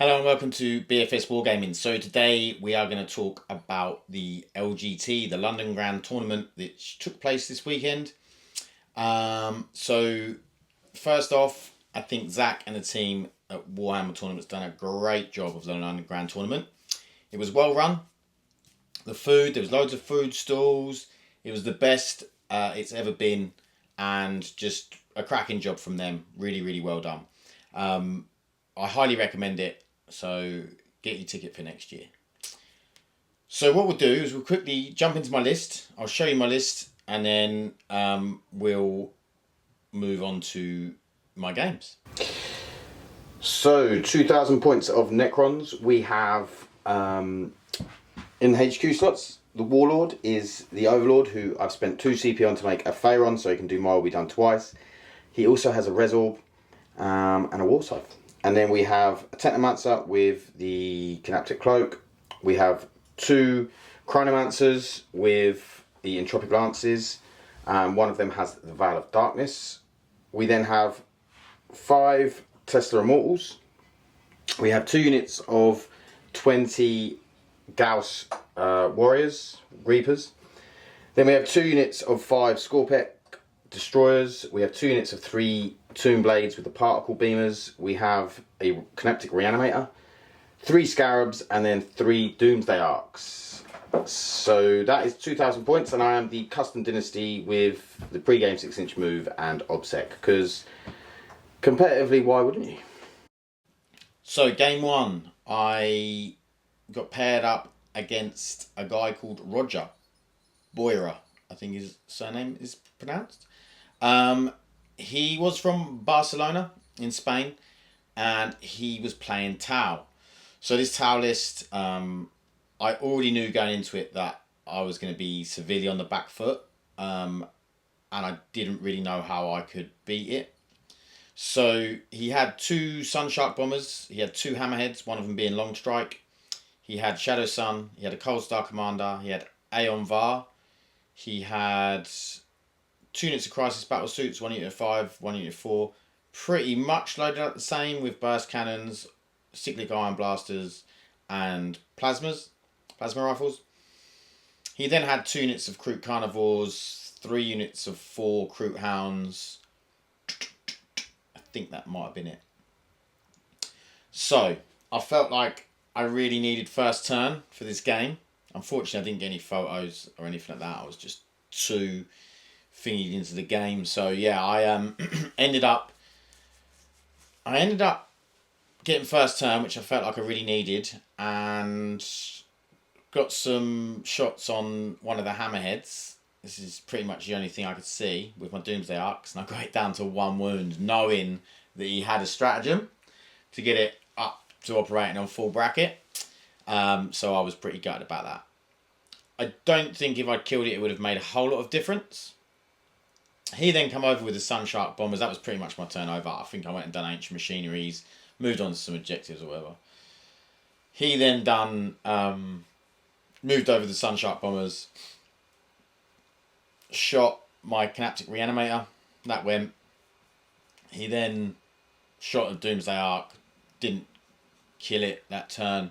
Hello and welcome to BFS Wargaming. So today we are going to talk about the LGT, the London Grand Tournament, which took place this weekend. So first off, I think Zach and the team at Warhammer Tournament's done a great job of the London Grand Tournament. It was well run. The food, there was loads of food stalls. It was the best it's ever been, and just a cracking job from them. Really, really well done. I highly recommend it. So get your ticket for next year. So what we'll do is we'll quickly jump into my list. I'll show you my list and then we'll move on to my games. So 2,000 points of Necrons. We have in HQ slots. The Warlord is the Overlord, who I've spent 2 CP on to make a Phaeron, so he can do more, will be done twice. He also has a Resorb and a Warscythe. And then we have a Chronomancer with the Dynastic Cloak. We have 2 Chronomancers with the Entropic Lances. One of them has the Veil of Darkness. We then have 5 Tesla Immortals. We have 2 units of 20 Gauss Warriors, Reapers. Then we have 2 units of 5 Scorpec Destroyers. We have 2 units of 3 Tomb Blades with the Particle Beamers. We have a Kinetic Reanimator, 3 Scarabs, and then 3 Doomsday Arcs. So that is 2,000 points, and I am the custom Dynasty with the pre-game 6-inch move and OBSEC, because competitively, why wouldn't you? So game 1, I got paired up against a guy called Roger Boyra, I think his surname is pronounced. He was from Barcelona in Spain, and he was playing Tau. So this Tau list, I already knew going into it that I was going to be severely on the back foot, and I didn't really know how I could beat it. So he had 2 Sunshark Bombers, he had 2 Hammerheads, one of them being Long Strike. He had Shadow Sun, he had a Cold Star Commander, he had Aeon Var, he had 2 units of Crisis Battle Suits, 1 unit of 5, 1 unit of 4. Pretty much loaded up the same with Burst Cannons, Cyclic Iron Blasters, and Plasma Rifles. He then had 2 units of Kroot Carnivores, 3 units of 4 Kroot Hounds. I think that might have been it. So, I felt like I really needed first turn for this game. Unfortunately, I didn't get any photos or anything like that. I was just too thingied into the game. So yeah, I ended up getting first turn, which I felt like I really needed, and got some shots on one of the Hammerheads. This is pretty much the only thing I could see with my Doomsday Arcs, and I got it down to 1 wound, knowing that he had a stratagem to get it up to operating on full bracket. So I was pretty gutted about that. I don't think if I'd killed it, it would have made a whole lot of difference. He then come over with the Sunshark Bombers. That was pretty much my turnover. I think I went and done Ancient Machineries, moved on to some objectives or whatever. He then done moved over the Sunshark Bombers, shot my Kinetic Reanimator. That went. He then shot a Doomsday Arc, didn't kill it that turn.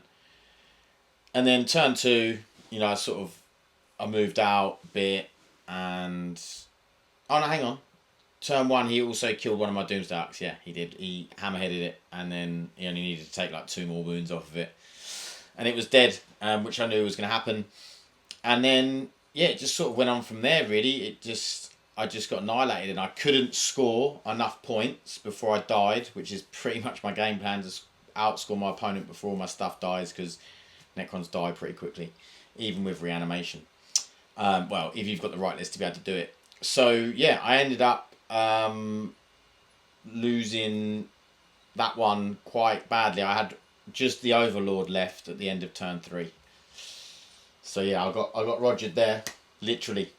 And then turn 2, you know, I moved out a bit, and oh no, hang on. Turn 1, he also killed one of my Doomsday Arcs. Yeah, he did. He hammerheaded it, and then he only needed to take like 2 more wounds off of it, and it was dead, which I knew was going to happen. And then yeah, it just sort of went on from there. Really, I just got annihilated, and I couldn't score enough points before I died, which is pretty much my game plan, to outscore my opponent before all my stuff dies, because Necrons die pretty quickly, even with reanimation. Well, if you've got the right list to be able to do it. So yeah, I ended up losing that one quite badly. I had just the Overlord left at the end of turn 3. So yeah, I got Rogered there, literally,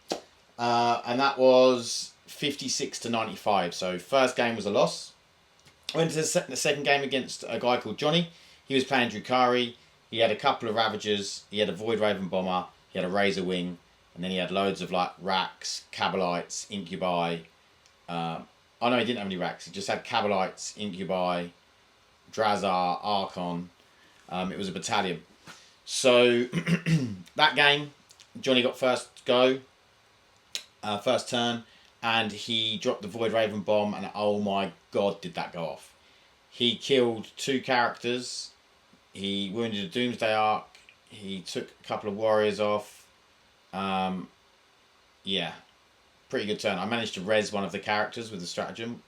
and that was 56 to 95. So first game was a loss. I went to the second game against a guy called Johnny. He was playing Drukhari. He had a couple of Ravagers, he had a Void Raven Bomber, he had a Razor Wing, and then he had loads of like Racks, Cabalites, Incubi. Oh no, he didn't have any Racks, he just had Cabalites, Incubi, Drazar, Archon, It was a battalion. So that game, Johnny got first go, first turn, and he dropped the Void Raven bomb, and oh my god, did that go off. He killed 2 characters, he wounded a Doomsday Ark, he took a couple of warriors off. Yeah, pretty good turn. I managed to res one of the characters with the stratagem,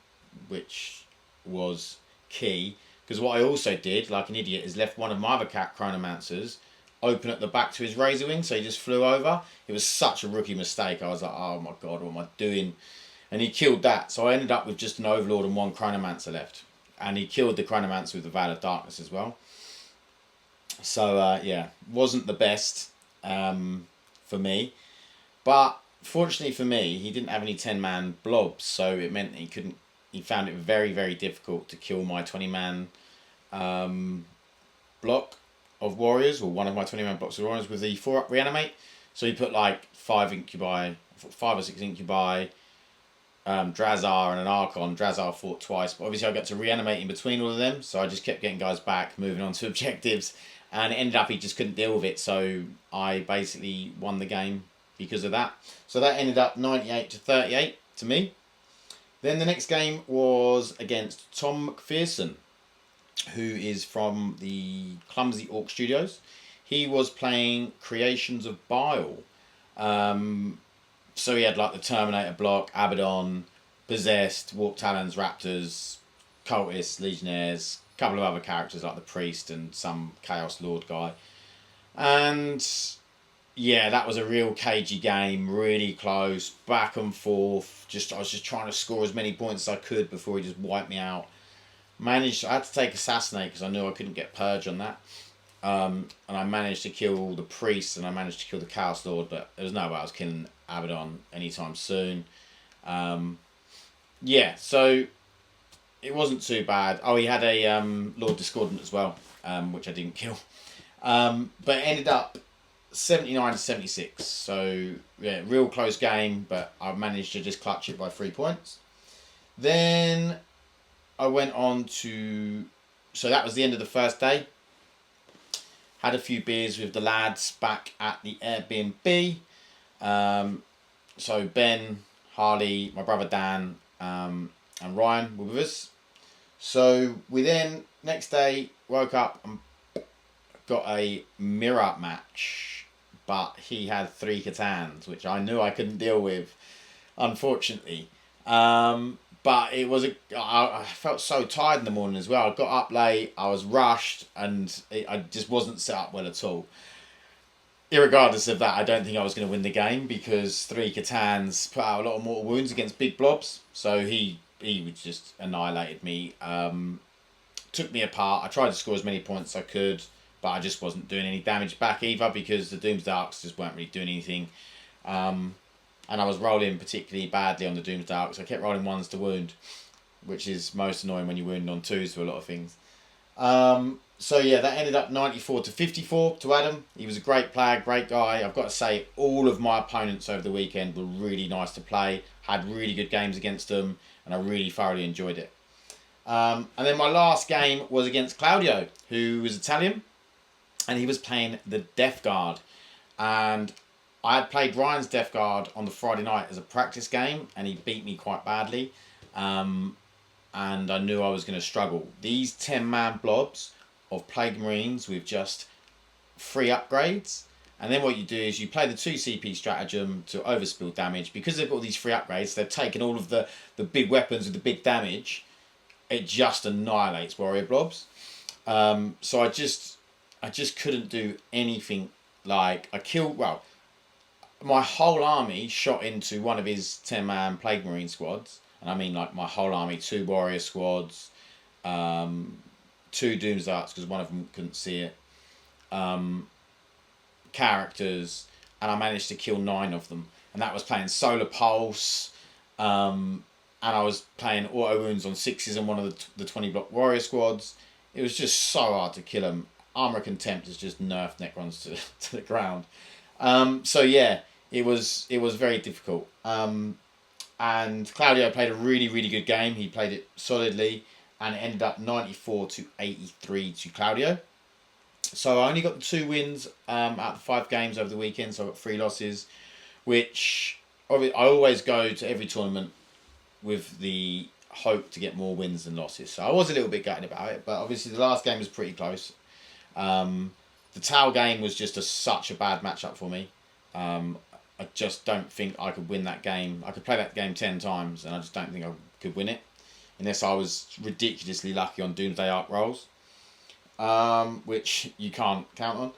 which was key. Because what I also did, like an idiot, is left one of my other Chronomancers open at the back to his Razor Wing, so he just flew over. It was such a rookie mistake. I was like, oh my god, what am I doing? And he killed that. So I ended up with just an Overlord and 1 Chronomancer left. And he killed the Chronomancer with the Veil of Darkness as well. So, yeah, wasn't the best for me. But fortunately for me, he didn't have any 10-man blobs, so it meant he couldn't. He found it very, very difficult to kill my 20-man block of warriors, or one of my 20-man blocks of warriors with the 4-up reanimate. So he put like 5 incubi, 5 or 6 incubi, Drazar and an Archon. Drazar fought twice, but obviously I got to reanimate in between all of them, so I just kept getting guys back, moving on to objectives, and it ended up he just couldn't deal with it, so I basically won the game because of that. So that ended up 98-38 to me. Then the next game was against Tom McPherson, who is from the Clumsy Orc Studios. He was playing Creations of Bile. So he had like the Terminator block, Abaddon, Possessed, Warp Talons, Raptors, Cultists, Legionnaires, a couple of other characters like the Priest and some Chaos Lord guy. And yeah, that was a real cagey game, really close, back and forth. I was just trying to score as many points as I could before he just wiped me out. I had to take Assassinate because I knew I couldn't get Purge on that. And I managed to kill the Priest and I managed to kill the Chaos Lord, but there was no way I was killing Abaddon anytime soon. Yeah, so it wasn't too bad. Oh, he had a Lord Discordant as well, which I didn't kill. But it ended up 79-76. So yeah, real close game, but I managed to just clutch it by 3 points. Then I went on to, so that was the end of the first day. Had a few beers with the lads back at the Airbnb. So Ben, Harley, my brother Dan, and Ryan were with us. So we then, next day, woke up and got a mirror match. But he had 3 Catans, which I knew I couldn't deal with, unfortunately. But it was I felt so tired in the morning as well. I got up late, I was rushed, and I just wasn't set up well at all. Irregardless of that, I don't think I was going to win the game because 3 Catans put out a lot of mortal wounds against big blobs. So he just annihilated me, took me apart. I tried to score as many points as I could, but I just wasn't doing any damage back either because the Doomsdarks just weren't really doing anything. And I was rolling particularly badly on the Doomsdarks. I kept rolling 1s to wound, which is most annoying when you wound on 2s for a lot of things. So yeah, that ended up 94-54 to Adam. He was a great player, great guy. I've got to say, all of my opponents over the weekend were really nice to play. Had really good games against them, and I really thoroughly enjoyed it. And then my last game was against Claudio, who was Italian, and he was playing the Death Guard. And I had played Ryan's Death Guard on the Friday night as a practice game, and he beat me quite badly. And I knew I was going to struggle. These 10-man blobs of Plague Marines with just 3 upgrades. And then what you do is you play the 2 CP stratagem to overspill damage. Because they've got all these 3 upgrades, they've taken all of the big weapons with the big damage. It just annihilates warrior blobs. So I just couldn't do anything. Like, my whole army shot into one of his 10-man Plague Marine squads. And I mean like my whole army, 2 warrior squads, 2 Doomsdarks because one of them couldn't see it, characters, and I managed to kill 9 of them. And that was playing Solar Pulse, and I was playing auto wounds on 6s in one of the 20 block warrior squads. It was just so hard to kill them. Armor of Contempt has just nerfed Necrons to the ground. So yeah, it was very difficult. And Claudio played a really, really good game. He played it solidly, and it ended up 94-83 to Claudio. So I only got the 2 wins out of the 5 games over the weekend, so I got 3 losses, which I always go to every tournament with the hope to get more wins than losses. So I was a little bit gutted about it, but obviously the last game was pretty close. The Tau game was just such a bad matchup for me. I just don't think I could win that game. I could play that game 10 times, and I just don't think I could win it. Unless I was ridiculously lucky on Doomsday Arc rolls. Which you can't count on.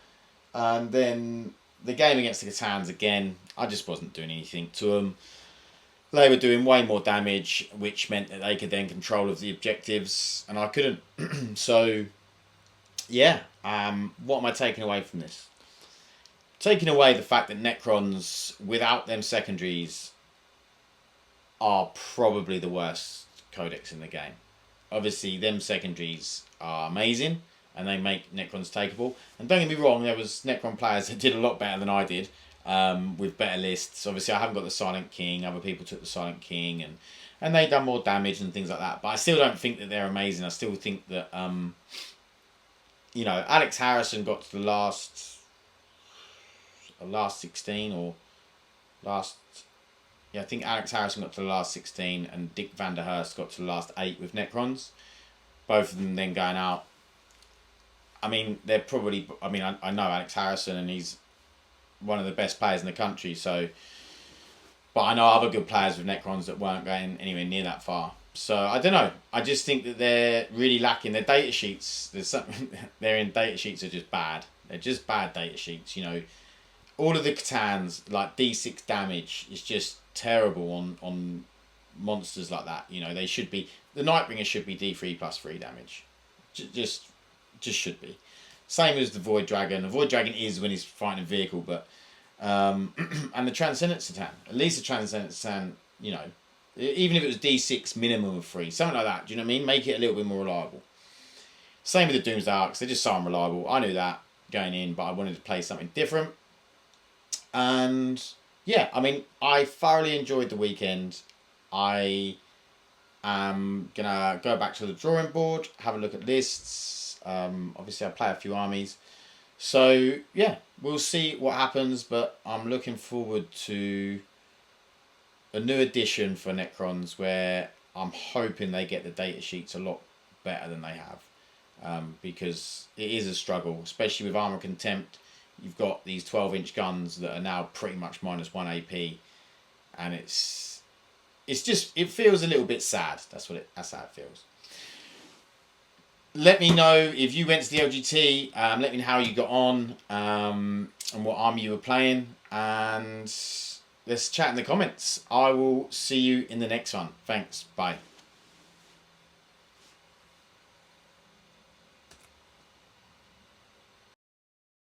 And then the game against the Catans again, I just wasn't doing anything to them. They were doing way more damage, which meant that they could then control of the objectives, and I couldn't. So, yeah, what am I taking away from this? Taking away the fact that Necrons, without them secondaries, are probably the worst codex in the game. Obviously, them secondaries are amazing, and they make Necrons takeable. And don't get me wrong, there was Necron players that did a lot better than I did, with better lists. Obviously, I haven't got the Silent King. Other people took the Silent King, and they done more damage and things like that. But I still don't think that they're amazing. I still think that, Alex Harrison got to the last 16 or last... Yeah, I think Alex Harrison got to the last 16, and Dick Vanderhurst got to the last 8 with Necrons. Both of them then going out. I mean, they're probably... I mean, I know Alex Harrison, and he's one of the best players in the country, so... But I know other good players with Necrons that weren't going anywhere near that far. So, I don't know. I just think that they're really lacking. Their data sheets... Their data sheets are just bad. They're just bad data sheets, All of the Catans, like D6 damage, is just terrible on monsters like that. They should be... The Nightbringer should be D3 plus 3 damage. Just should be. Same as the Void Dragon. The Void Dragon is when he's fighting a vehicle, but... and the Transcendent Satan. At least the Transcendent Satan, even if it was D6 minimum of 3, something like that, do you know what I mean? Make it a little bit more reliable. Same with the Doomsday Arcs. They're just so unreliable. I knew that going in, but I wanted to play something different. And yeah, I mean, I thoroughly enjoyed the weekend. I am going to go back to the drawing board, have a look at lists. Obviously, I play a few armies. So, yeah, we'll see what happens, but I'm looking forward to a new edition for Necrons where I'm hoping they get the data sheets a lot better than they have. Because it is a struggle, especially with Armour Contempt. You've got these 12-inch guns that are now pretty much minus 1 AP, and it's just, it feels a little bit sad. That's how it feels. Let me know if you went to the LGT. Let me know how you got on, and what army you were playing, and let's chat in the comments. I will see you in the next one. Thanks. Bye.